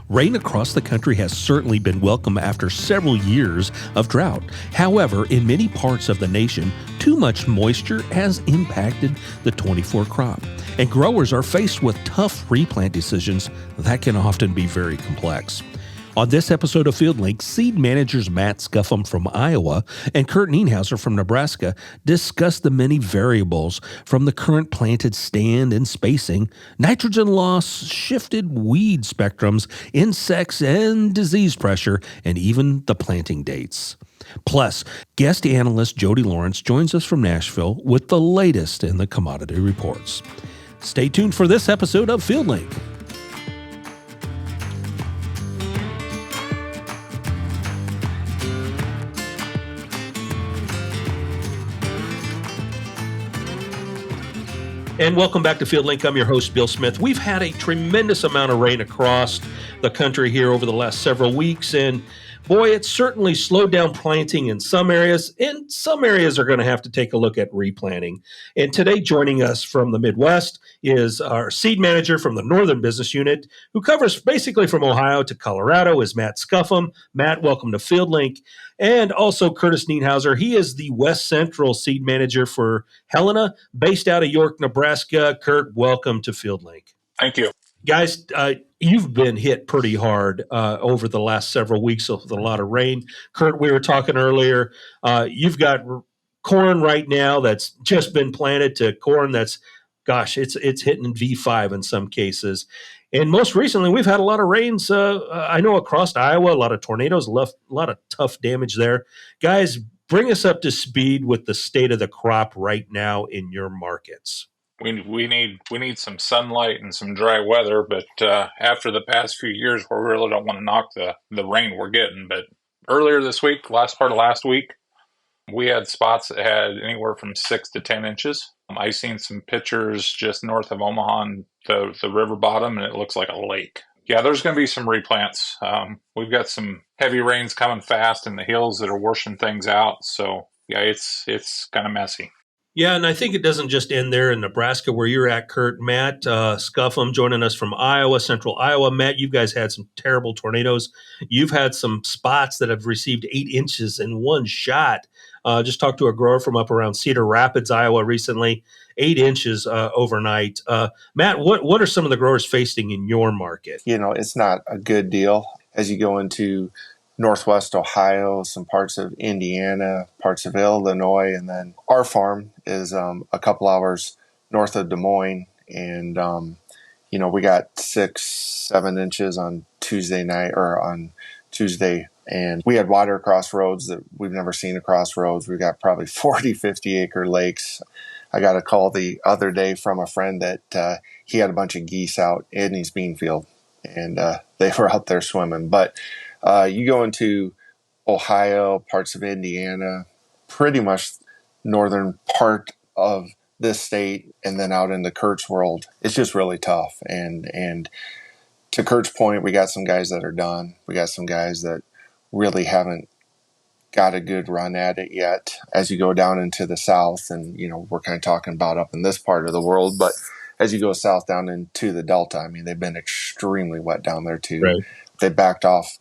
Rain across the country has certainly been welcome after several years of drought. However, in many parts of the nation, too much moisture has impacted the 24 crop, and growers are faced with tough replant decisions that can often be very complex. On this episode of FieldLink, seed managers Matt Scuffham from Iowa and Curt Nienhueser from Nebraska discuss the many variables from the current planted stand and spacing, nitrogen loss, shifted weed spectrums, insects and disease pressure, and even the planting dates. Plus, guest analyst Jody Lawrence joins us from Nashville with the latest in the commodity reports. Stay tuned for this episode of FieldLink. And welcome back to FieldLink. I'm your host, Bill Smith. We've had a tremendous amount of rain across the country here over the last several weeks, and boy, it's certainly slowed down planting in some areas, and some areas are going to have to take a look at replanting. And today, joining us from the Midwest is our seed manager from the Northern Business Unit, who covers basically from Ohio to Colorado, is Matt Scuffham. Matt, welcome to FieldLink. And also Curt Nienhueser. He is the West Central seed manager for Helena, based out of York, Nebraska. Curt, welcome to FieldLink. Thank you. Guys, you've been hit pretty hard over the last several weeks with a lot of rain. Curt, we were talking earlier. You've got corn right now that's just been planted to corn that's, it's hitting V5 in some cases. And most recently, we've had a lot of rains, I know, across Iowa, a lot of tornadoes, a lot of tough damage there. Guys, bring us up to speed with the state of the crop right now in your markets. We need some sunlight and some dry weather, but after the past few years, we really don't want to knock the rain we're getting. But earlier this week, last part of last week, we had spots that had anywhere from 6 to 10 inches. I seen some pictures just north of Omaha on the river bottom, and it looks like a lake. Yeah, there's going to be some replants. We've got some heavy rains coming fast in the hills that are washing things out. So yeah, it's kind of messy. Yeah, and I think it doesn't just end there in Nebraska where you're at, Curt. Matt Scuffham joining us from Iowa, central Iowa. Matt, you guys had some terrible tornadoes. You've had some spots that have received 8 inches in one shot. Just talked to a grower from up around Cedar Rapids, Iowa recently, 8 inches overnight. Matt, what are some of the growers facing in your market? You know, it's not a good deal as you go into Northwest Ohio, some parts of Indiana, parts of Illinois, and then our farm is a couple hours north of Des Moines, and we got 6-7 inches on Tuesday night or on Tuesday, and we had water across roads that we've never seen across roads. We got probably 40-50 acre lakes. I got a call the other day from a friend that he had a bunch of geese out in his bean field, and they were out there swimming, but you go into Ohio, parts of Indiana, pretty much northern part of this state, and then out into Curt's world, it's just really tough. And to Curt's point, we got some guys that are done. We got some guys that really haven't got a good run at it yet. As you go down into the south, and we're kind of talking about up in this part of the world, but as you go south down into the Delta, I mean, they've been extremely wet down there too. Right. They backed off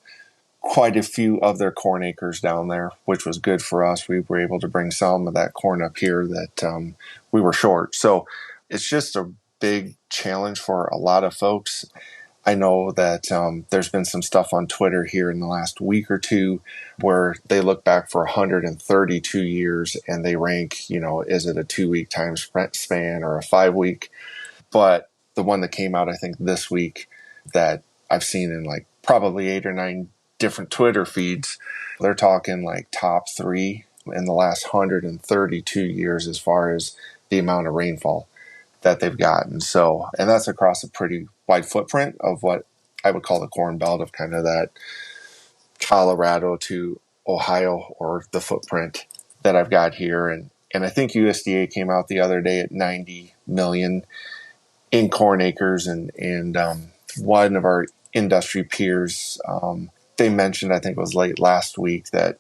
quite a few of their corn acres down there, which was good for us. We were able to bring some of that corn up here that we were short. So it's just a big challenge for a lot of folks. I know that there's been some stuff on Twitter here in the last week or two where they look back for 132 years and they rank, is it a 2-week time span or a 5-week? But the one that came out, I think, this week that I've seen in like probably 8 or 9 different Twitter feeds, they're talking like top 3 in the last 132 years as far as the amount of rainfall that they've gotten. So, and that's across a pretty wide footprint of what I would call the Corn Belt, of kind of that Colorado to Ohio, or the footprint that I've got here. And I think USDA came out the other day at 90 million in corn acres, and one of our industry peers, they mentioned, I think it was late last week, that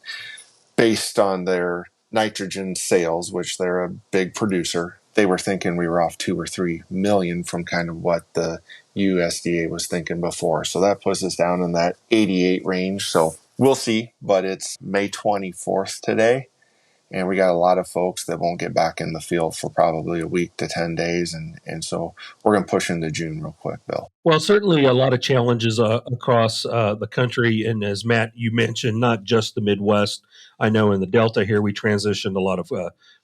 based on their nitrogen sales, which they're a big producer, they were thinking we were off 2 or 3 million from kind of what the USDA was thinking before. So that puts us down in that 88 range. So we'll see, but it's May 24th today. And we got a lot of folks that won't get back in the field for probably a week to 10 days. And so we're going to push into June real quick, Bill. Well, certainly a lot of challenges across the country. And as Matt, you mentioned, not just the Midwest. I know in the Delta here, we transitioned a lot of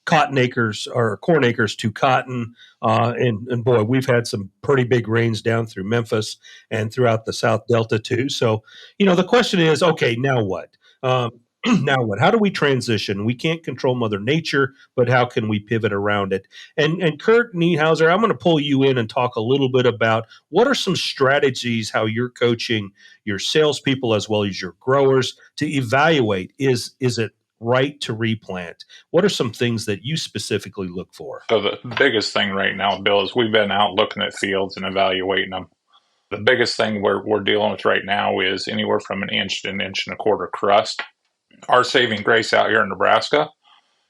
cotton acres or corn acres to cotton. And boy, we've had some pretty big rains down through Memphis and throughout the South Delta too. So, the question is, okay, now what? Now what? How do we transition? We can't control Mother Nature, but how can we pivot around it? And Curt Nienhueser, I'm going to pull you in and talk a little bit about what are some strategies how you're coaching your salespeople as well as your growers to evaluate is it right to replant? What are some things that you specifically look for? So the biggest thing right now, Bill, is we've been out looking at fields and evaluating them. The biggest thing we're dealing with right now is anywhere from an inch to an inch and a quarter crust. Our saving grace out here in Nebraska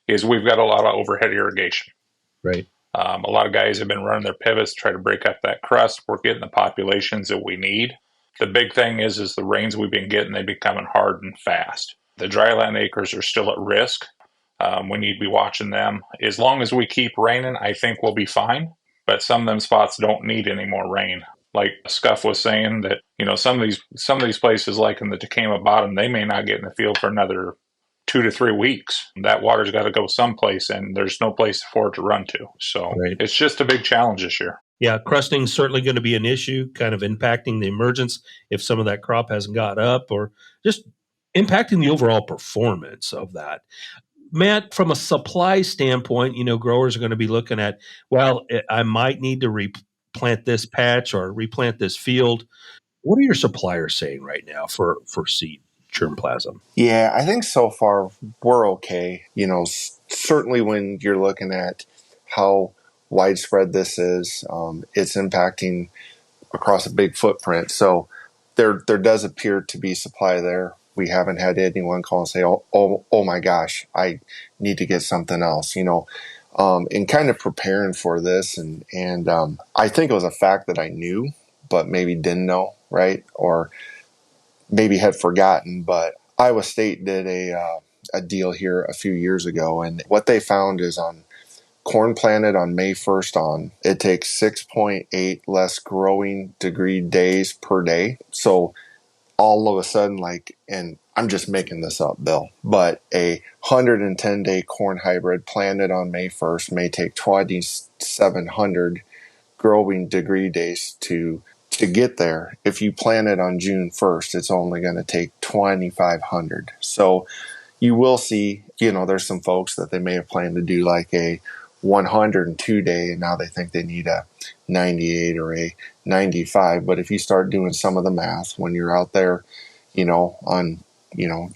is we've got a lot of overhead irrigation. Right. A lot of guys have been running their pivots to try to break up that crust. We're getting the populations that we need. The big thing is the rains we've been getting, they're becoming hard and fast. The dryland acres are still at risk. We need to be watching them. As long as we keep raining, I think we'll be fine. But some of them spots don't need any more rain. Like Scuff was saying that, some of these places like in the Tacoma bottom, they may not get in the field for another 2 to 3 weeks. That water's got to go someplace, and there's no place for it to run to. So It's just a big challenge this year. Yeah, crusting is certainly going to be an issue, kind of impacting the emergence if some of that crop hasn't got up, or just impacting the overall performance of that. Matt, from a supply standpoint, growers are going to be looking at, well, I might need to replant this patch or replant this field. What are your suppliers saying right now for seed germplasm? Yeah, I think so far we're okay. Certainly when you're looking at how widespread this is, it's impacting across a big footprint. So there does appear to be supply there. We haven't had anyone call and say, oh my gosh, I need to get something else, in kind of preparing for this. And I think it was a fact that I knew, but maybe didn't know, right? Or maybe had forgotten. But Iowa State did a deal here a few years ago. And what they found is on corn planted on May 1st on, it takes 6.8 less growing degree days per day. So all of a sudden, and I'm just making this up, Bill, but a 110-day corn hybrid planted on May 1st may take 2,700 growing degree days to get there. If you plant it on June 1st, it's only going to take 2,500. So you will see, there's some folks that they may have planned to do like a 102-day, and now they think they need a 98 or a 95. But if you start doing some of the math, when you're out there, on,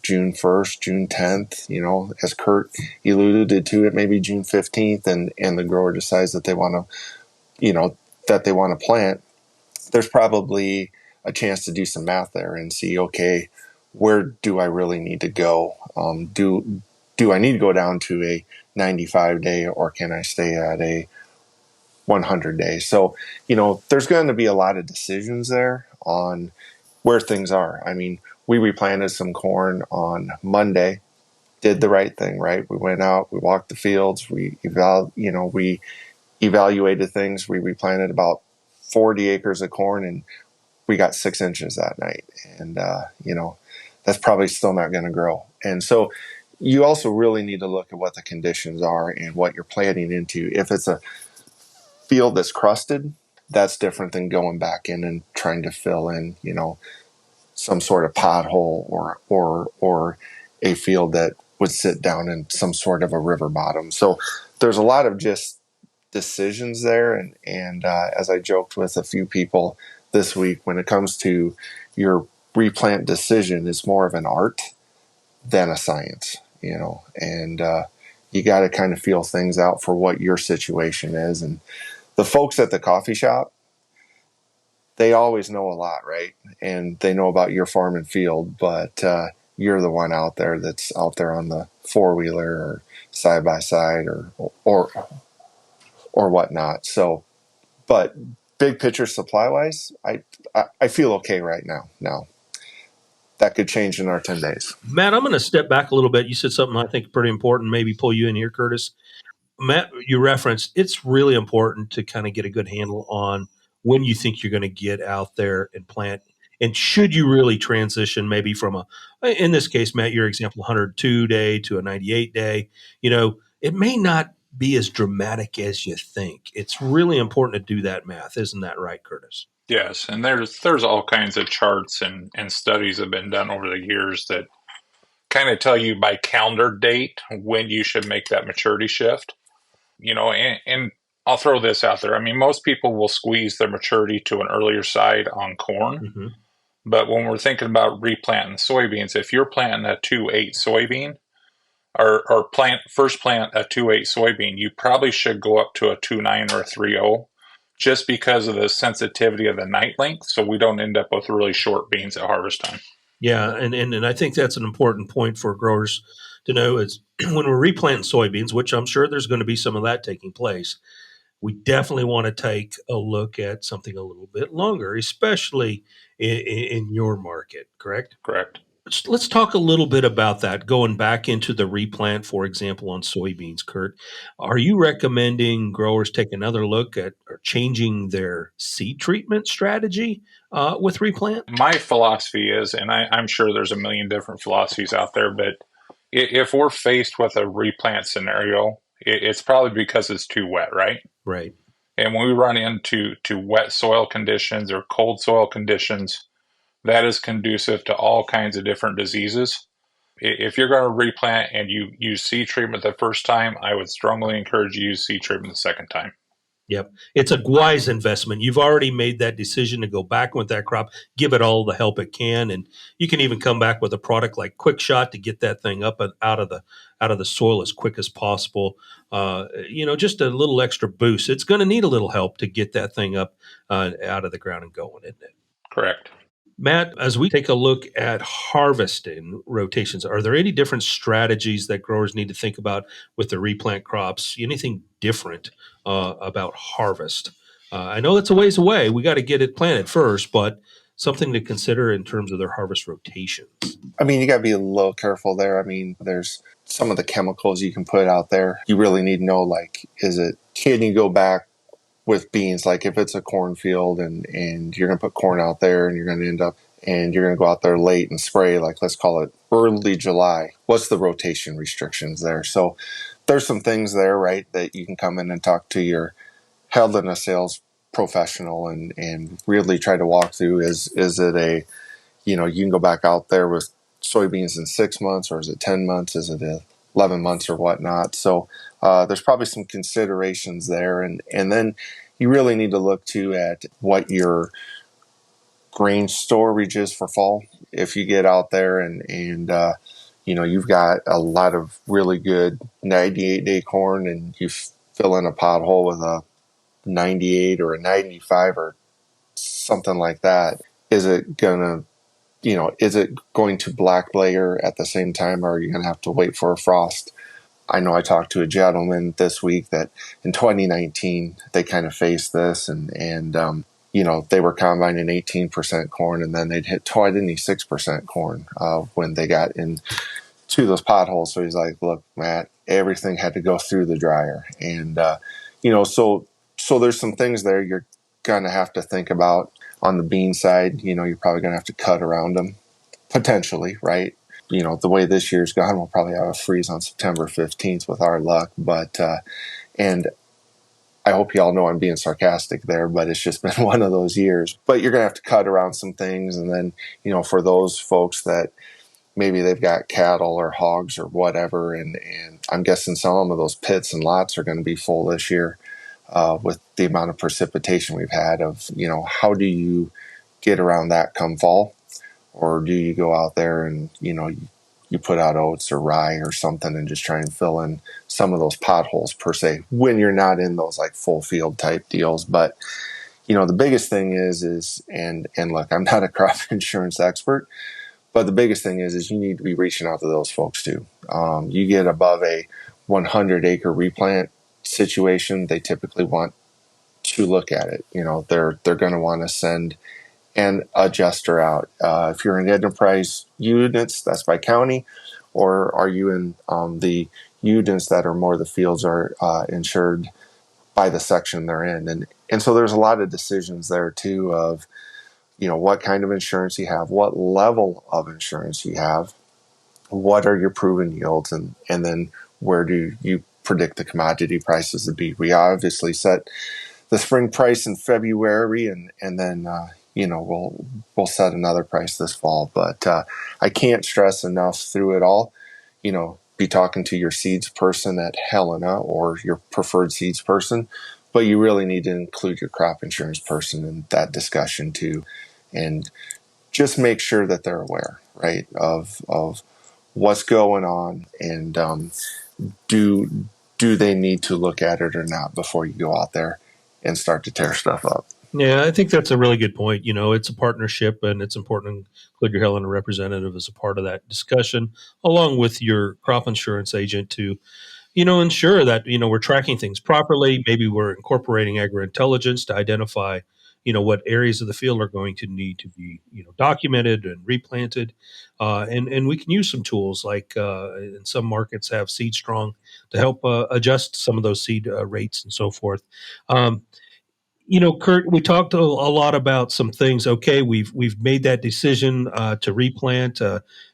June 1st, June 10th, as Curt alluded to it, maybe June 15th, and the grower decides that they want to, plant, there's probably a chance to do some math there and see, okay, where do I really need to go? Do I need to go down to a 95-day, or can I stay at a 100-day? So, there's going to be a lot of decisions there on where things are. I mean, we replanted some corn on Monday, did the right thing, right? We went out, we walked the fields, we evaluated things. We replanted about 40 acres of corn, and we got 6 inches that night. And, that's probably still not going to grow. And so you also really need to look at what the conditions are and what you're planting into. If it's a field that's crusted, that's different than going back in and trying to fill in, some sort of pothole or a field that would sit down in some sort of a river bottom. So there's a lot of just decisions there. And as I joked with a few people this week, when it comes to your replant decision, it's more of an art than a science, and you got to kind of feel things out for what your situation is. And the folks at the coffee shop, they always know a lot, right? And they know about your farm and field, but you're the one out there that's out there on the four-wheeler or side-by-side or or whatnot. So, but big picture supply wise, I feel okay right now. Now that could change in our 10 days. Matt, I'm going to step back a little bit. You said something I think pretty important, maybe pull you in here, Curtis. Matt, you referenced it's really important to kind of get a good handle on when you think you're going to get out there and plant. And should you really transition maybe from in this case, Matt, your example, 102 day to a 98 day, it may not be as dramatic as you think. It's really important to do that math. Isn't that right, Curtis? Yes, and there's all kinds of charts and studies have been done over the years that kind of tell you by calendar date when you should make that maturity shift. And I'll throw this out there. I mean, most people will squeeze their maturity to an earlier side on corn. Mm-hmm. But when we're thinking about replanting soybeans, if you're planting a 2.8 soybean or first plant a 2.8 soybean, you probably should go up to a 2.9 or a 3.0 just because of the sensitivity of the night length, so we don't end up with really short beans at harvest time. Yeah, and I think that's an important point for growers to know is when we're replanting soybeans, which I'm sure there's going to be some of that taking place, we definitely want to take a look at something a little bit longer, especially in your market, correct? Correct. Let's talk a little bit about that, going back into the replant, for example, on soybeans, Curt. Are you recommending growers take another look at or changing their seed treatment strategy with replant? My philosophy is, and I'm sure there's a million different philosophies out there, but if we're faced with a replant scenario, it's probably because it's too wet, right? Right. And when we run into wet soil conditions or cold soil conditions, that is conducive to all kinds of different diseases. If you're going to replant and you use seed treatment the first time, I would strongly encourage you to use seed treatment the second time. Yep. It's a wise investment. You've already made that decision to go back with that crop, give it all the help it can. And you can even come back with a product like Quick Shot to get that thing up and out of the soil as quick as possible. Just a little extra boost. It's going to need a little help to get that thing up out of the ground and going, isn't it? Correct. Matt, as we take a look at harvesting rotations, are there any different strategies that growers need to think about with the replant crops? Anything different about harvest? I know that's a ways away. We got to get it planted first, but something to consider in terms of their harvest rotations. I mean, you got to be a little careful there. I mean, there's some of the chemicals you can put out there. You really need to know, can you go back with beans, like if it's a cornfield and you're going to put corn out there and you're going to go out there late and spray, like let's call it early July. What's the rotation restrictions there? So there's some things there, right, that you can come in and talk to your Helena sales professional and really try to walk through. Is it you can go back out there with soybeans in 6 months, or is it 10 months? Is it 11 months or whatnot? So there's probably some considerations there. And then you really need to look too at what your grain storage is for fall. If you get out there and you've got a lot of really good 98-day corn and you fill in a pothole with a 98 or a 95 or something like that, is it going to black layer at the same time, or are you going to have to wait for a frost? I know I talked to a gentleman this week that in 2019 they kind of faced this, and they were combining 18% corn, and then they'd hit 26% corn when they got into those potholes. So he's like, "Look, Matt, everything had to go through the dryer," and so there's some things there you're gonna have to think about. On the bean side, you're probably gonna have to cut around them potentially, right? The way this year's gone, we'll probably have a freeze on September 15th with our luck. But, and I hope y'all know I'm being sarcastic there, but it's just been one of those years. But you're going to have to cut around some things. And then, for those folks that maybe they've got cattle or hogs or whatever, and I'm guessing some of those pits and lots are going to be full this year with the amount of precipitation we've had of, how do you get around that come fall? Or do you go out there and, you put out oats or rye or something and just try and fill in some of those potholes per se when you're not in those like full field type deals. But, the biggest thing is, and look, I'm not a crop insurance expert, but the biggest thing is you need to be reaching out to those folks too. You get above a 100 acre replant, situation, they typically want to look at it. They're going to want to send an adjuster out. If you're in enterprise units, that's by county, or are you in the units that are more the fields are insured by the section they're in, and so there's a lot of decisions there too of what kind of insurance you have, what level of insurance you have, what are your proven yields, and then where do you predict the commodity prices to be. We obviously set the spring price in February, and then we'll set another price this fall. But I can't stress enough through it all, be talking to your seeds person at Helena or your preferred seeds person, but you really need to include your crop insurance person in that discussion too, and just make sure that they're aware, right, of what's going on, and do they need to look at it or not before you go out there and start to tear stuff up. Yeah, I think that's a really good point. It's a partnership, and it's important to include your Helena representative as a part of that discussion, along with your crop insurance agent to, ensure that, we're tracking things properly. Maybe we're incorporating agri-intelligence to identify, what areas of the field are going to need to be, documented and replanted. And we can use some tools like in some markets have Seed Strong to help adjust some of those seed rates and so forth. Curt, we talked a lot about some things. Okay, we've made that decision to replant.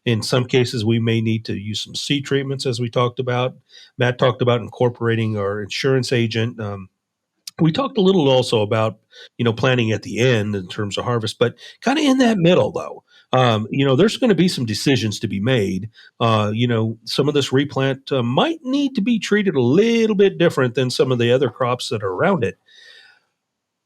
In some cases, we may need to use some seed treatments, as we talked about. Matt talked about incorporating our insurance agent. We talked a little also about planting at the end in terms of harvest, but kind of in that middle though. There's going to be some decisions to be made. Some of this replant might need to be treated a little bit different than some of the other crops that are around it.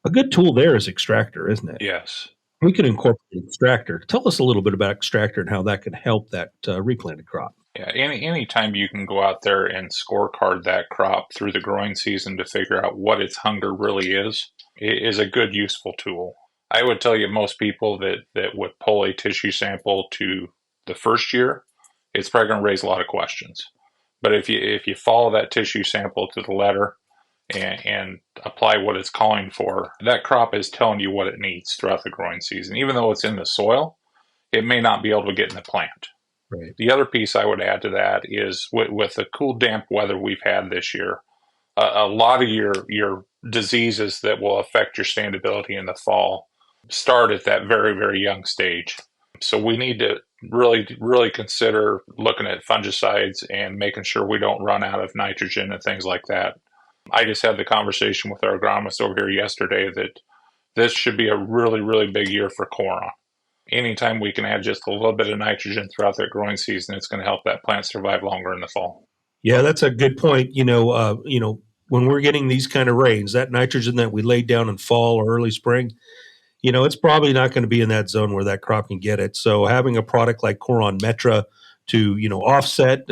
A good tool there is extractor, isn't it? Yes. We can incorporate extractor. Tell us a little bit about extractor and how that can help that replanted crop. Yeah, any time you can go out there and scorecard that crop through the growing season to figure out what its hunger really is a good, useful tool. I would tell you most people that would pull a tissue sample to the first year, it's probably going to raise a lot of questions. But if you follow that tissue sample to the letter and apply what it's calling for, that crop is telling you what it needs throughout the growing season. Even though it's in the soil, it may not be able to get in the plant. Right. The other piece I would add to that is with the cool, damp weather we've had this year, a lot of your diseases that will affect your standability in the fall start at that very, very young stage. So we need to really, really consider looking at fungicides and making sure we don't run out of nitrogen and things like that. I just had the conversation with our agronomist over here yesterday that this should be a really, really big year for corn. Anytime we can add just a little bit of nitrogen throughout that growing season, it's going to help that plant survive longer in the fall. Yeah, that's a good point. When we're getting these kind of rains, that nitrogen that we laid down in fall or early spring, it's probably not going to be in that zone where that crop can get it. So having a product like Coron Metra to, offset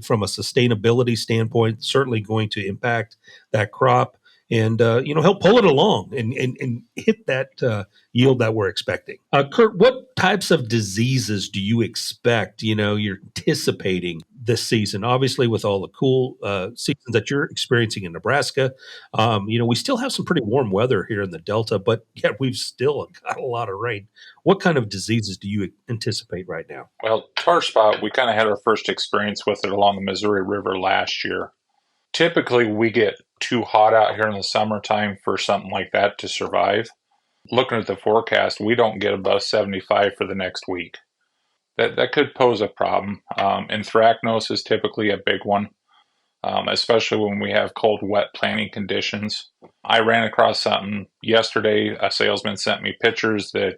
from a sustainability standpoint, certainly going to impact that crop and, help pull it along and hit that yield that we're expecting. Curt, what types of diseases do you expect, you're anticipating this season? Obviously, with all the cool seasons that you're experiencing in Nebraska, we still have some pretty warm weather here in the Delta, but yet we've still got a lot of rain. What kind of diseases do you anticipate right now? Well, tar spot, we kind of had our first experience with it along the Missouri River last year. Typically, we get too hot out here in the summertime for something like that to survive. Looking at the forecast, we don't get above 75 for the next week. That could pose a problem. Anthracnose is typically a big one, especially when we have cold, wet planting conditions. I ran across something yesterday. A salesman sent me pictures that,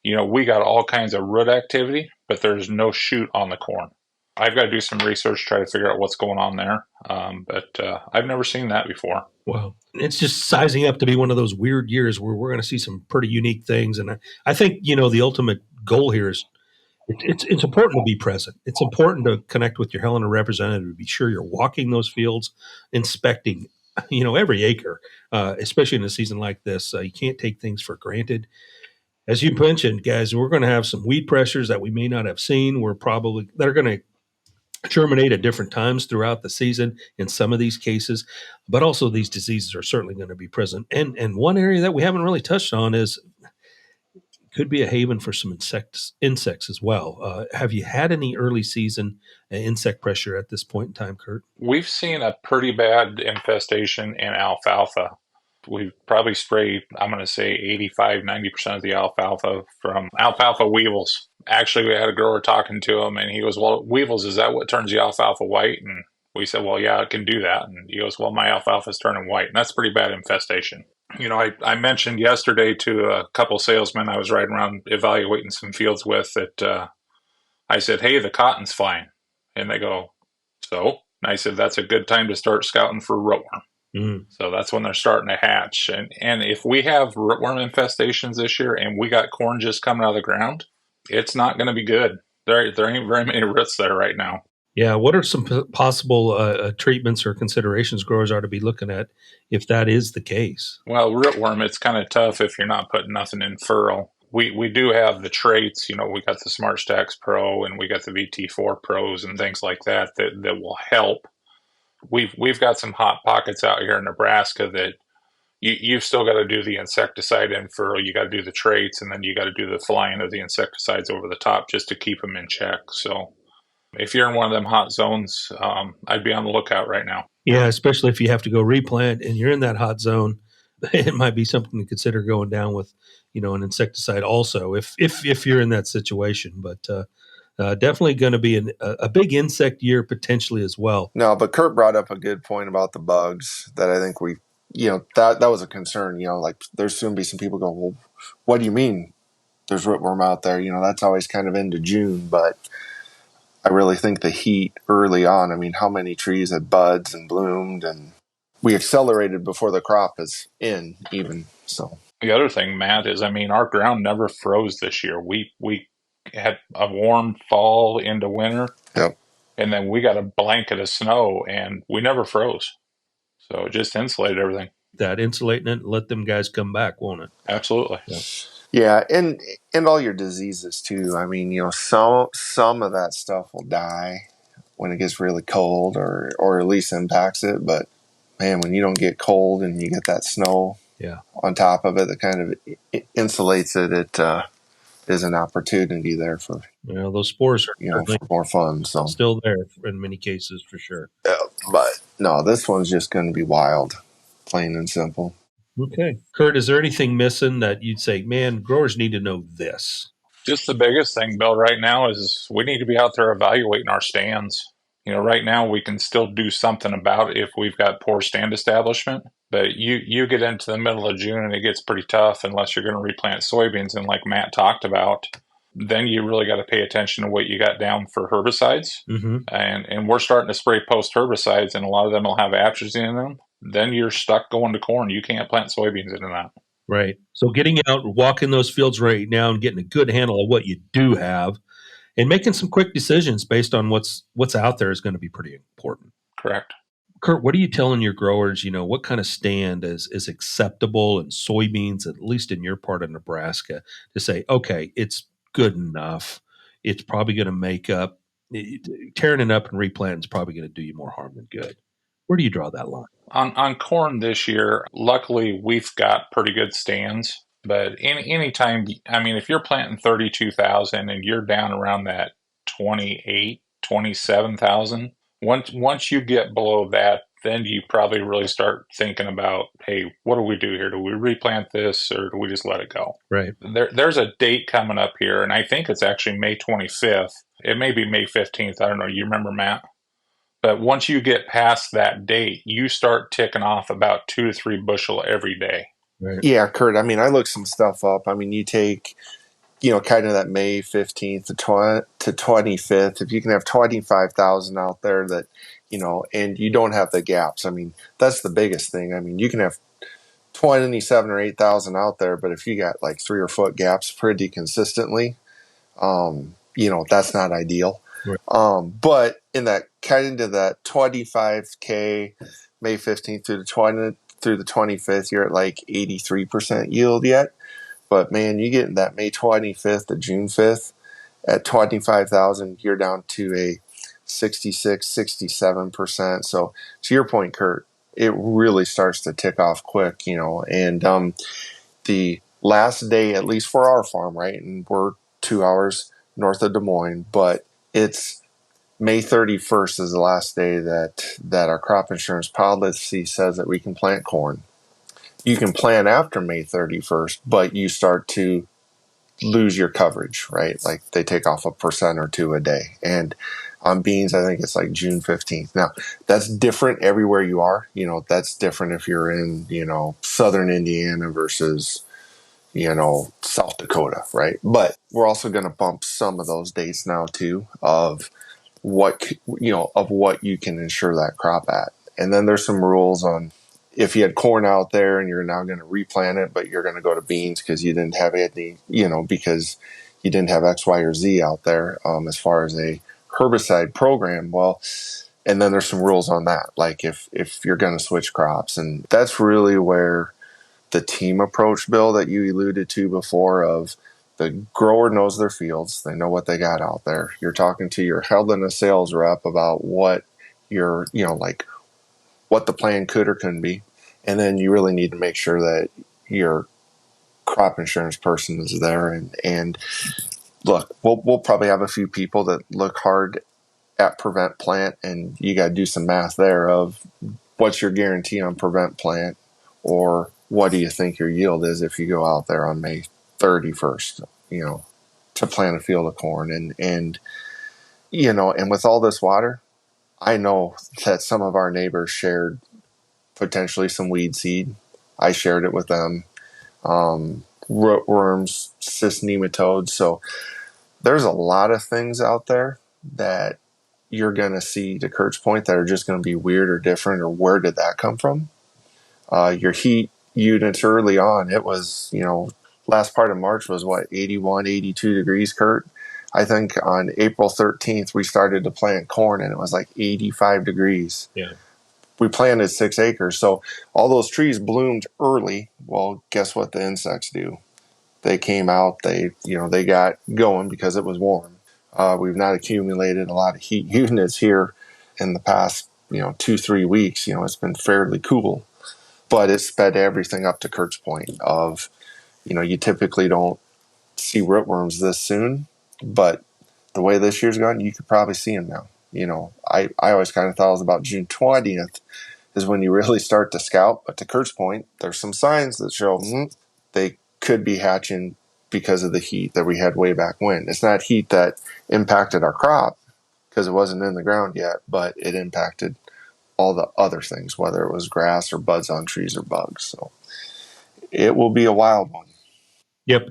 we got all kinds of root activity, but there's no shoot on the corn. I've got to do some research, try to figure out what's going on there. But I've never seen that before. Wow. It's just sizing up to be one of those weird years where we're going to see some pretty unique things. And I think, the ultimate goal here is it's important to be present. It's important to connect with your Helena representative to be sure you're walking those fields, inspecting, every acre, especially in a season like this. You can't take things for granted. As you mentioned, guys, we're going to have some weed pressures that we may not have seen. That are going to germinate at different times throughout the season in some of these cases, but also these diseases are certainly going to be present. And one area that we haven't really touched on is could be a haven for some insects as well. Have you had any early season insect pressure at this point in time, Curt? We've seen a pretty bad infestation in alfalfa. We've probably sprayed, I'm going to say 85-90% of the alfalfa from alfalfa weevils. Actually, we had a grower talking to him, and he goes, well, weevils, is that what turns the alfalfa white? And we said, well, yeah, it can do that. And he goes, well, my alfalfa is turning white. And that's pretty bad infestation. You know, I mentioned yesterday to a couple salesmen I was riding around evaluating some fields with that I said, hey, the cotton's fine. And they go, so? And I said, that's a good time to start scouting for rootworm. Mm. So that's when they're starting to hatch. And if we have rootworm infestations this year and we got corn just coming out of the ground, it's not going to be good. There ain't very many roots there right now. Yeah, what are some possible treatments or considerations growers are to be looking at if that is the case? Well, rootworm, it's kind of tough if you're not putting nothing in furrow. We do have the traits, you know, we got the Smart Stacks Pro and we got the VT4 Pros and things like that will help. We've got some hot pockets out here in Nebraska that you've still got to do the insecticide in furrow, you got to do the traits, and then you got to do the flying of the insecticides over the top just to keep them in check. So if you're in one of them hot zones, I'd be on the lookout right now. Yeah, especially if you have to go replant and you're in that hot zone, it might be something to consider going down with, you know, an insecticide also if you're in that situation. But definitely going to be a big insect year potentially as well. No, but Curt brought up a good point about the bugs that I think that was a concern. You know, like there's soon be some people go, well, what do you mean there's rootworm out there? You know, that's always kind of into June, but I really think the heat early on, I mean, how many trees had buds and bloomed, and we accelerated before the crop is in even. So the other thing, Matt, is, I mean, our ground never froze this year. We had a warm fall into winter. Yep. And then we got a blanket of snow and we never froze. So it just insulated everything. That insulating it, let them guys come back, won't it? Absolutely. Yeah, and all your diseases too. I mean, you know, some of that stuff will die when it gets really cold or at least impacts it. But man, when you don't get cold and you get that snow on top of it that kind of insulates it, it is an opportunity there for those spores are for more fun. So still there in many cases for sure. But no, this one's just going to be wild, plain and simple. Okay. Curt, is there anything missing that you'd say, man, growers need to know this? Just the biggest thing, Bill, right now is we need to be out there evaluating our stands. You know, right now we can still do something about it if we've got poor stand establishment. But you get into the middle of June and it gets pretty tough unless you're going to replant soybeans. And like Matt talked about, then you really got to pay attention to what you got down for herbicides. Mm-hmm. And we're starting to spray post herbicides, and a lot of them will have atrazine in them. Then you're stuck going to corn. You can't plant soybeans into that. Right. So getting out, walking those fields right now and getting a good handle of what you do have and making some quick decisions based on what's out there is going to be pretty important. Correct. Curt, what are you telling your growers, you know, what kind of stand is acceptable in soybeans, at least in your part of Nebraska, to say, okay, it's good enough. It's probably going to make up, tearing it up and replanting is probably going to do you more harm than good. Where do you draw that line? On corn this year, luckily we've got pretty good stands. But any time, I mean, if you're planting 32,000 and you're down around that 28, 27,000, once you get below that, then you probably really start thinking about, hey, what do we do here? Do we replant this or do we just let it go? Right. There's a date coming up here, and I think it's actually May 25th. It may be May 15th. I don't know. You remember, Matt? But once you get past that date, you start ticking off about 2 to 3 bushel every day. Right. Yeah, Curt, I mean, I looked some stuff up. I mean, you take, kind of that May 15th to 25th. If you can have 25,000 out there that, and you don't have the gaps. I mean, that's the biggest thing. I mean, you can have 27 or 8,000 out there, but if you got like 3 or 4 foot gaps pretty consistently, that's not ideal. Right. But in that kind of that 25K, May 15th through the 25th, you're at like 83% yield yet. But man, you get in that May 25th to June 5th at 25,000, you're down to a 66, 67%. So to your point, Curt, it really starts to tick off quick, and the last day, at least for our farm, right? And we're 2 hours north of Des Moines, but it's May 31st is the last day that our crop insurance policy says that we can plant corn. You can plant after May 31st, but you start to lose your coverage, right? Like they take off 1% or 2% a day. And on beans, I think it's like June 15th. Now, that's different everywhere you are. That's different if you're in, southern Indiana versus, South Dakota, right? But we're also going to bump some of those dates now too of what you can insure that crop at. And then there's some rules on if you had corn out there and you're now going to replant it, but you're going to go to beans because you didn't have any, because you didn't have X, Y, or Z out there as far as a herbicide program. Well, and then there's some rules on that, like if you're going to switch crops. And that's really where the team approach, Bill, that you alluded to before of the grower knows their fields. They know what they got out there. You're talking to your Helena sales rep about what your, what the plan could or couldn't be. And then you really need to make sure that your crop insurance person is there. And look, we'll probably have a few people that look hard at prevent plant, and you got to do some math there of what's your guarantee on prevent plant, or what do you think your yield is if you go out there on May 31st, to plant a field of corn. And with all this water, I know that some of our neighbors shared potentially some weed seed. I shared it with them. Rootworms, cyst nematodes. So there's a lot of things out there that you're going to see, to Curt's point, that are just going to be weird or different, or where did that come from? Your heat units early on, it was, last part of March was 81, 82 degrees, Curt. I think on April 13th, we started to plant corn and it was like 85 degrees. Yeah. We planted 6 acres. So all those trees bloomed early. Well, guess what the insects do? They came out, they got going because it was warm. We've not accumulated a lot of heat units here in the past, 2-3 weeks. It's been fairly cool, but it sped everything up, to Curt's point of, you typically don't see rootworms this soon, but the way this year's gone, you could probably see them now. I always kind of thought it was about June 20th is when you really start to scout. But to Curt's point, there's some signs that show they could be hatching because of the heat that we had way back when. It's not heat that impacted our crop because it wasn't in the ground yet, but it impacted all the other things, whether it was grass or buds on trees or bugs. So it will be a wild one. Yep.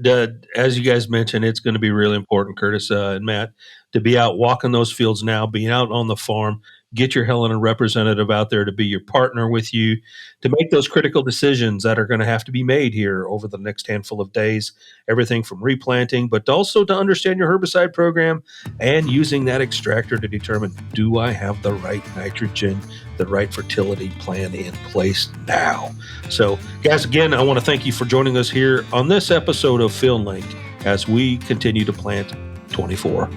As you guys mentioned, it's going to be really important, Curtis and Matt, to be out walking those fields now, being out on the farm, get your Helena representative out there to be your partner with you, to make those critical decisions that are going to have to be made here over the next handful of days, everything from replanting, but also to understand your herbicide program and using that extractor to determine, do I have the right nitrogen, the right fertility plan in place now? So, guys, again, I want to thank you for joining us here on this episode of FieldLink as we continue to plant 24.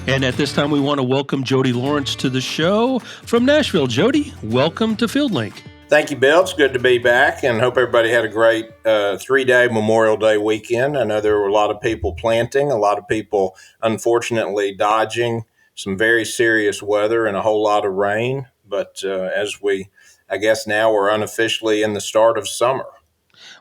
And at this time, we want to welcome Jody Lawrence to the show from Nashville. Jody, welcome to FieldLink. Thank you, Bill. It's good to be back, and hope everybody had a great 3-day Memorial Day weekend. I know there were a lot of people planting, a lot of people, unfortunately, dodging some very serious weather and a whole lot of rain. But I guess now we're unofficially in the start of summer.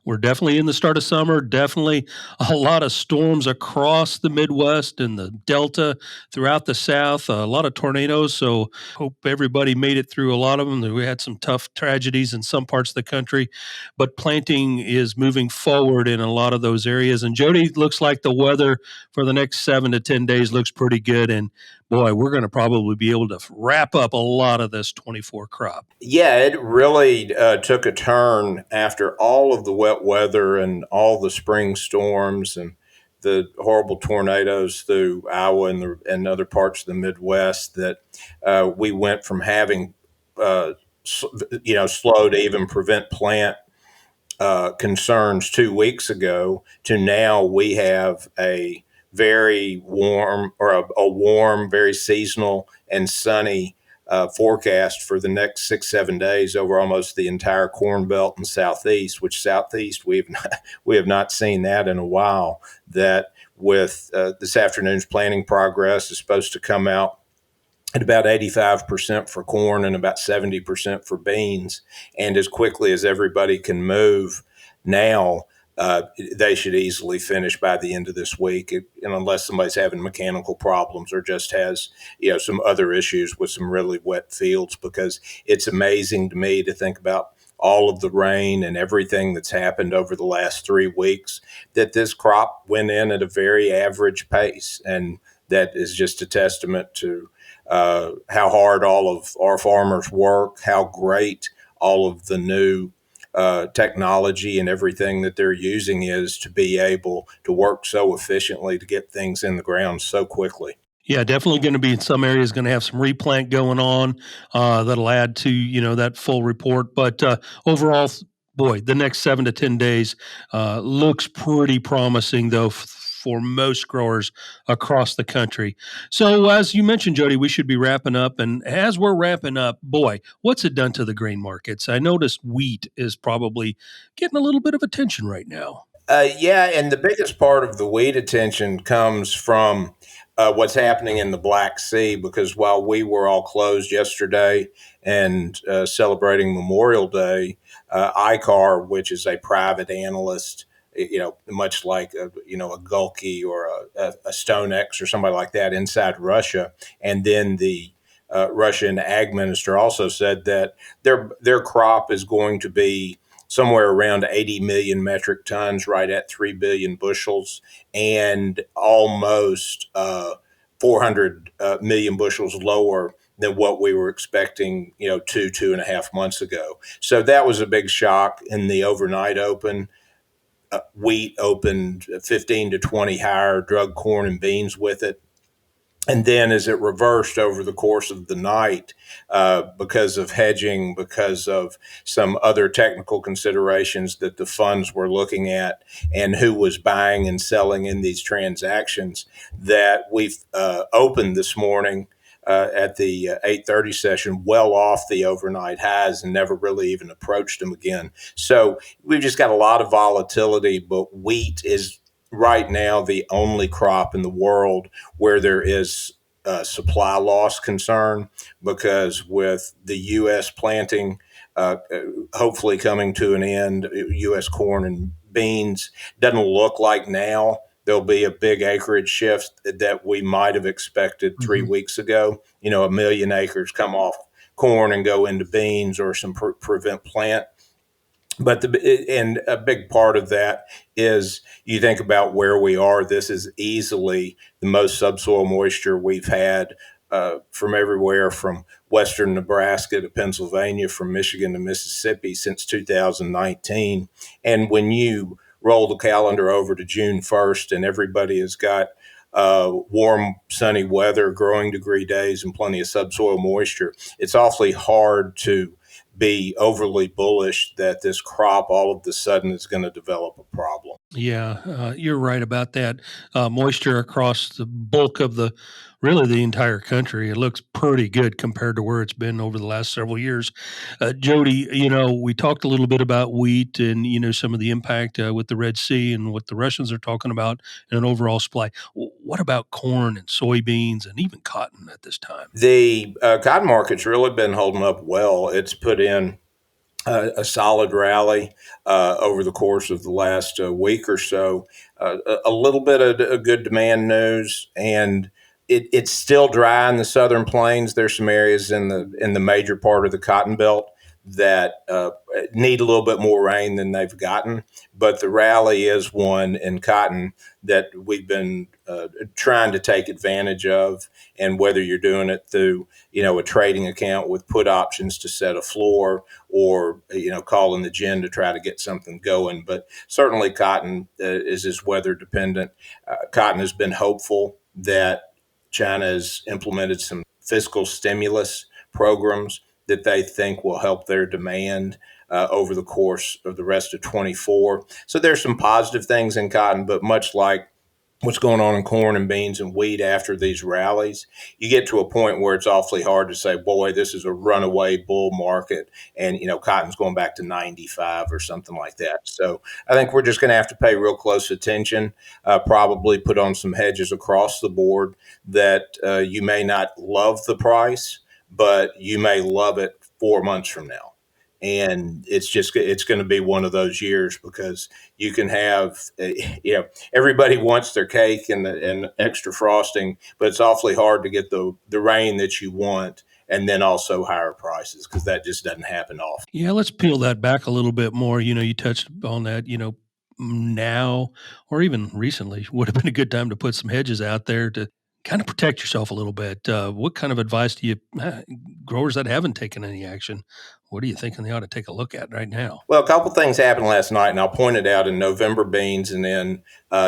We're definitely in the start of summer, definitely a lot of storms across the Midwest and the Delta throughout the South, a lot of tornadoes. So hope everybody made it through a lot of them. We had some tough tragedies in some parts of the country, but planting is moving forward in a lot of those areas. And Jody, looks like the weather for the next 7 to 10 days looks pretty good. And boy, we're going to probably be able to wrap up a lot of this 24 crop. Yeah, it really took a turn after all of the wet weather and all the spring storms and the horrible tornadoes through Iowa and other parts of the Midwest that we went from having, slow to even prevent plant concerns 2 weeks ago to now we have a very warm or a warm, very seasonal and sunny forecast for the next 6-7 days over almost the entire Corn Belt and Southeast. Which Southeast we have not seen that in a while. That with this afternoon's planting progress is supposed to come out at about 85% for corn and about 70% for beans. And as quickly as everybody can move now, they should easily finish by the end of this week, unless somebody's having mechanical problems or just has some other issues with some really wet fields. Because it's amazing to me to think about all of the rain and everything that's happened over the last 3 weeks, that this crop went in at a very average pace. And that is just a testament to how hard all of our farmers work, how great all of the new technology and everything that they're using is to be able to work so efficiently to get things in the ground so quickly. Yeah, definitely going to be in some areas going to have some replant going on that'll add to that full report. But overall, boy, the next 7 to 10 days looks pretty promising, though, for most growers across the country. So, as you mentioned, Jody, we should be wrapping up. And as we're wrapping up, boy, what's it done to the grain markets? I noticed wheat is probably getting a little bit of attention right now. Yeah, and the biggest part of the wheat attention comes from what's happening in the Black Sea, because while we were all closed yesterday and celebrating Memorial Day, ICAR, which is a private analyst, much like a Gulkey or a StoneX or somebody like that inside Russia, and then the Russian ag minister also said that their crop is going to be somewhere around 80 million metric tons, right at 3 billion bushels, and almost 400 million bushels lower than what we were expecting, 2.5 months ago. So that was a big shock in the overnight open. Wheat opened 15 to 20 higher, drug corn and beans with it. And then as it reversed over the course of the night, because of hedging, because of some other technical considerations that the funds were looking at and who was buying and selling in these transactions, that we've opened this morning at the 8:30 session well off the overnight highs and never really even approached them again. So we've just got a lot of volatility, but wheat is right now the only crop in the world where there is supply loss concern, because with the U.S. planting hopefully coming to an end, U.S. corn and beans, doesn't look like now there'll be a big acreage shift that we might have expected 3 weeks ago. 1 million acres come off corn and go into beans or some prevent plant. But and a big part of that is you think about where we are. This is easily the most subsoil moisture we've had from everywhere from western Nebraska to Pennsylvania, from Michigan to Mississippi since 2019. And when you roll the calendar over to June 1st and everybody has got warm, sunny weather, growing degree days, and plenty of subsoil moisture, it's awfully hard to be overly bullish that this crop all of a sudden is going to develop a problem. Yeah, you're right about that. Moisture across the bulk of the entire country. It looks pretty good compared to where it's been over the last several years. Jody, we talked a little bit about wheat and, some of the impact with the Red Sea and what the Russians are talking about and an overall supply. What about corn and soybeans and even cotton at this time? The cotton market's really been holding up well. It's put in a solid rally over the course of the last week or so. A little bit of good demand news, and it's still dry in the southern plains. There's some areas in the major part of the cotton belt that need a little bit more rain than they've gotten. But the rally is one in cotton that we've been trying to take advantage of. And whether you're doing it through, a trading account with put options to set a floor, or, calling the gin to try to get something going. But certainly cotton is weather dependent. Cotton has been hopeful that China has implemented some fiscal stimulus programs that they think will help their demand. over the course of the rest of 24. So there's some positive things in cotton, but much like what's going on in corn and beans and wheat after these rallies, you get to a point where it's awfully hard to say, boy, this is a runaway bull market and, cotton's going back to 95 or something like that. So I think we're just going to have to pay real close attention, probably put on some hedges across the board that you may not love the price, but you may love it 4 months from now. And it's going to be one of those years because you can have, everybody wants their cake and extra frosting, but it's awfully hard to get the rain that you want and then also higher prices because that just doesn't happen often. Yeah, let's peel that back a little bit more. You touched on that, now or even recently would have been a good time to put some hedges out there to kind of protect yourself a little bit. What kind of advice do you growers that haven't taken any action? What are you thinking they ought to take a look at right now? Well, a couple things happened last night, and I'll point it out in November beans and then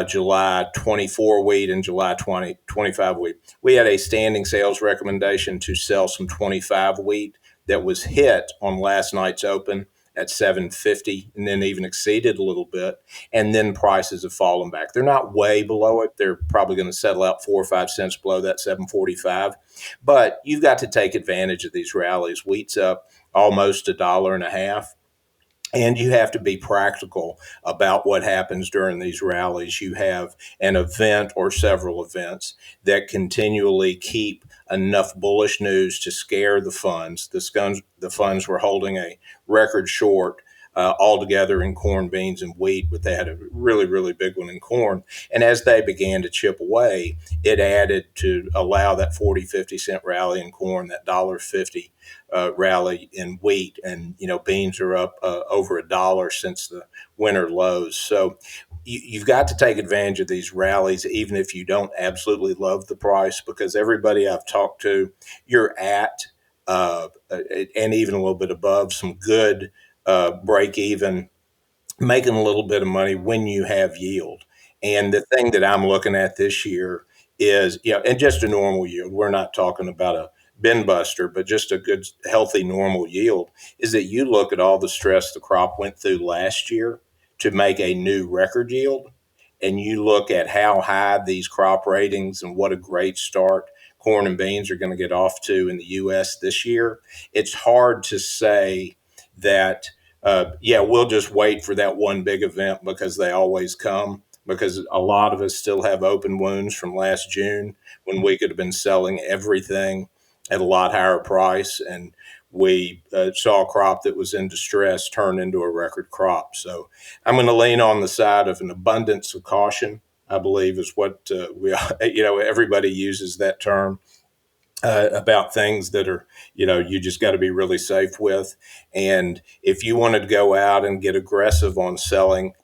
July 24 wheat and July 25 wheat. We had a standing sales recommendation to sell some 25 wheat that was hit on last night's open at 750 and then even exceeded a little bit. And then prices have fallen back. They're not way below it. They're probably going to settle out 4 or 5 cents below that 745. But you've got to take advantage of these rallies. Wheat's up almost $1.50. And you have to be practical about what happens during these rallies. You have an event or several events that continually keep enough bullish news to scare the funds. The funds were holding a record short altogether in corn, beans, and wheat, but they had a really, really big one in corn. And as they began to chip away, it added to allow that 40, 50 cent rally in corn, that $1.50 rally in wheat. And, beans are up over $1 since the winter lows. So you've got to take advantage of these rallies, even if you don't absolutely love the price, because everybody I've talked to, you're at, and even a little bit above, some good break even, making a little bit of money when you have yield. And the thing that I'm looking at this year is, and just a normal yield. We're not talking about a bin buster, but just a good, healthy, normal yield is that you look at all the stress the crop went through last year to make a new record yield. And you look at how high these crop ratings and what a great start corn and beans are going to get off to in the U.S. this year. It's hard to say that, we'll just wait for that one big event because they always come, because a lot of us still have open wounds from last June when we could have been selling everything at a lot higher price. And we saw a crop that was in distress turn into a record crop. So I'm going to lean on the side of an abundance of caution, I believe is what everybody uses that term. About things that are, you just got to be really safe with. And if you wanted to go out and get aggressive on selling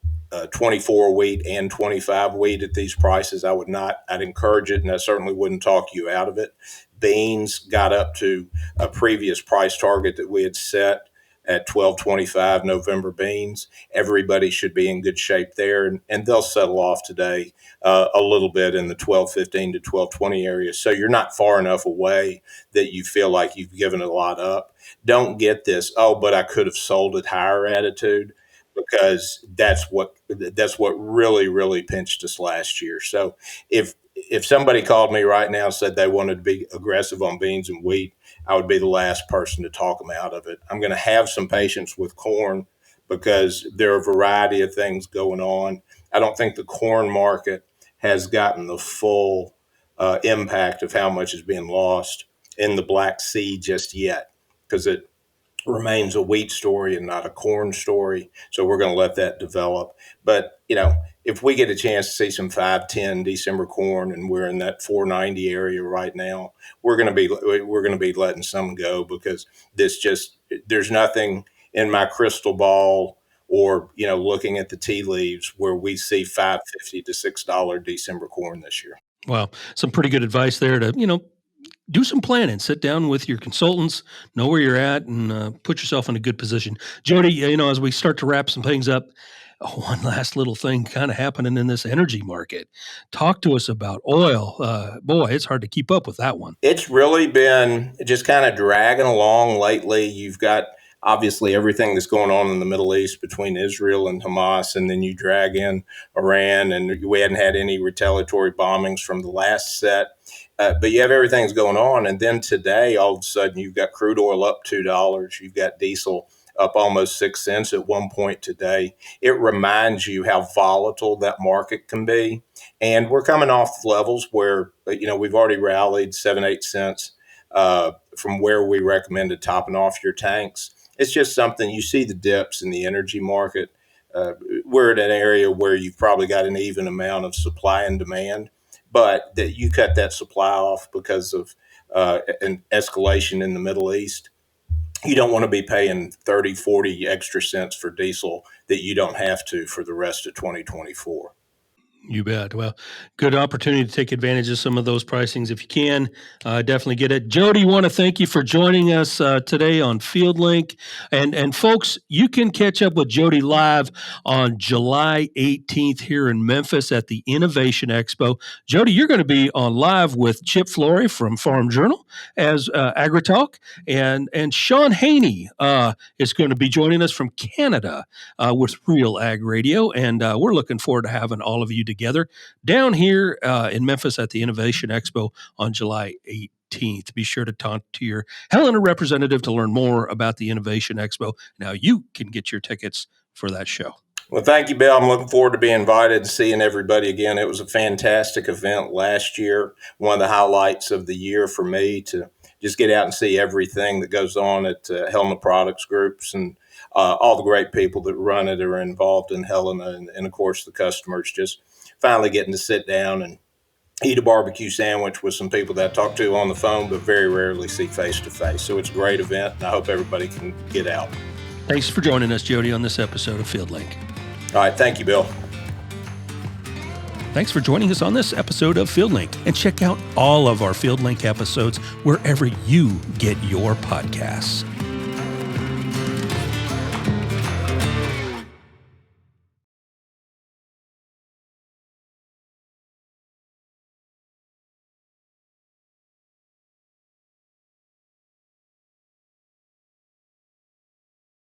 24 wheat and 25 wheat at these prices, I would not. I'd encourage it, and I certainly wouldn't talk you out of it. Beans got up to a previous price target that we had set at $12.25 November beans. Everybody should be in good shape there, and they'll settle off today a little bit in the $12.15 to $12.20 area. So you're not far enough away that you feel like you've given a lot up. Don't get this, but I could have sold it higher attitude, because that's what really, really pinched us last year. So if somebody called me right now and said they wanted to be aggressive on beans and wheat, I would be the last person to talk them out of it. I'm going to have some patience with corn because there are a variety of things going on. I don't think the corn market has gotten the full impact of how much is being lost in the Black Sea just yet, because it remains a wheat story and not a corn story. So we're going to let that develop. But, if we get a chance to see some 510 December corn, and we're in that 490 area right now, we're going to be letting some go, because there's nothing in my crystal ball or, looking at the tea leaves where we see $5.50 to $6 December corn this year. Well, some pretty good advice there to, do some planning. Sit down with your consultants, know where you're at, and put yourself in a good position. Jody, as we start to wrap some things up, one last little thing kind of happening in this energy market. Talk to us about oil. Boy, it's hard to keep up with that one. It's really been just kind of dragging along lately. You've got obviously everything that's going on in the Middle East between Israel and Hamas, and then you drag in Iran, and we hadn't had any retaliatory bombings from the last set. But you have everything that's going on. And then today, all of a sudden, you've got crude oil up $2. You've got diesel up almost 6 cents at one point today. It reminds you how volatile that market can be. And we're coming off levels where, we've already rallied 7-8 cents from where we recommended topping off your tanks. It's just something, you see the dips in the energy market. We're at an area where you've probably got an even amount of supply and demand, but that you cut that supply off because of an escalation in the Middle East. You don't want to be paying 30, 40 extra cents for diesel that you don't have to for the rest of 2024. You bet. Well, good opportunity to take advantage of some of those pricings if you can. Definitely get it. Jody, want to thank you for joining us today on FieldLink. And folks, you can catch up with Jody live on July 18th here in Memphis at the Innovation Expo. Jody, you're going to be on live with Chip Flory from Farm Journal as Agri-Talk. And Sean Haney is going to be joining us from Canada with Real Ag Radio. And we're looking forward to having all of you together down here in Memphis at the Innovation Expo on July 18th. Be sure to talk to your Helena representative to learn more about the Innovation Expo. Now you can get your tickets for that show. Well, thank you, Bill. I'm looking forward to being invited and seeing everybody again. It was a fantastic event last year. One of the highlights of the year for me to just get out and see everything that goes on at Helena Products Groups and all the great people that run it are involved in Helena. And of course, the customers just finally getting to sit down and eat a barbecue sandwich with some people that I talk to on the phone, but very rarely see face to face. So it's a great event, and I hope everybody can get out. Thanks for joining us, Jody, on this episode of FieldLink. All right. Thank you, Bill. Thanks for joining us on this episode of FieldLink. And check out all of our FieldLink episodes wherever you get your podcasts.